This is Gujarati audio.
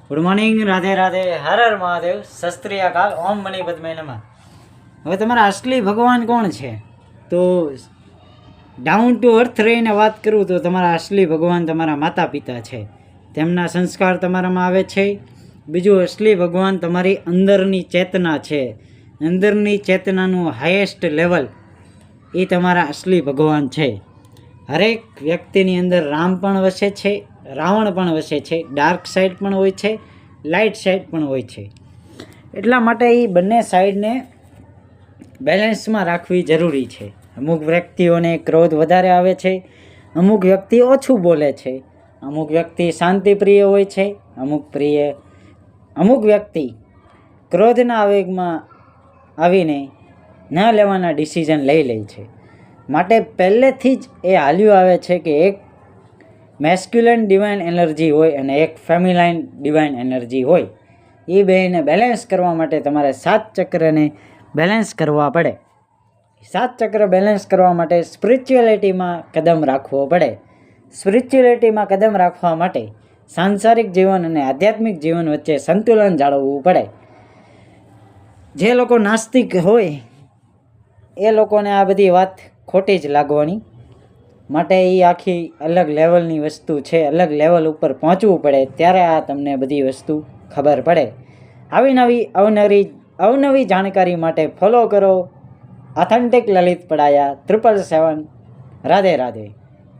ગુડ મોર્નિંગ, રાધે રાધે, હર હર મહાદેવ, શસ્ત્રી અકાલ, ઓમ મની પદ્મે નમઃ. હવે તમારા અસલી ભગવાન કોણ છે? તો ડાઉન ટુ અર્થ રહીને વાત કરું તો તમારા અસલી ભગવાન તમારા માતા પિતા છે. તેમના સંસ્કાર તમારામાં આવે છે. બીજું, અસલી ભગવાન તમારી અંદરની ચેતના છે. અંદરની ચેતનાનું હાઈએસ્ટ લેવલ એ તમારા અસલી ભગવાન છે. હરેક વ્યક્તિની અંદર રામ પણ વસે છે, રાવણ પણ વસે છે, ડાર્ક સાઈડ પણ હોય છે, લાઇટ સાઈડ પણ હોય છે. એટલા માટે એ બંને સાઈડને બેલેન્સમાં રાખવી જરૂરી છે. અમુક વ્યક્તિઓને ક્રોધ વધારે આવે છે, અમુક વ્યક્તિ ઓછું બોલે છે, અમુક વ્યક્તિ શાંતિપ્રિય હોય છે, અમુક વ્યક્તિ ક્રોધના આવેગમાં આવીને ન લેવાના ડિસિઝન લઈ લે છે. માટે પહેલેથી જ એ હાલ્યું આવે છે કે એક મેસ્ક્યુલન ડિવાઇન એનર્જી હોય અને એક ફેમિલાઇન ડિવાઇન એનર્જી હોય. એ બેને બેલેન્સ કરવા માટે તમારે 7 ચક્રને બેલેન્સ કરવા પડે. 7 ચક્ર બેલેન્સ કરવા માટે સ્પિરિચ્યુઆલિટીમાં કદમ રાખવો પડે. સ્પિરિચ્યુઆલિટીમાં કદમ રાખવા માટે સાંસારિક જીવન અને આધ્યાત્મિક જીવન વચ્ચે સંતુલન જાળવવું પડે. જે લોકો નાસ્તિક હોય એ લોકોને આ બધી વાત ખોટી જ લાગવાની. માટે એ આખી અલગ લેવલની વસ્તુ છે. અલગ લેવલ ઉપર પહોંચવું પડે ત્યારે આ તમને બધી વસ્તુ ખબર પડે. આવી નવી અવનવી જાણકારી માટે ફોલો કરો ઓથેન્ટિક લલિત પડાયા 777. રાધે રાધે.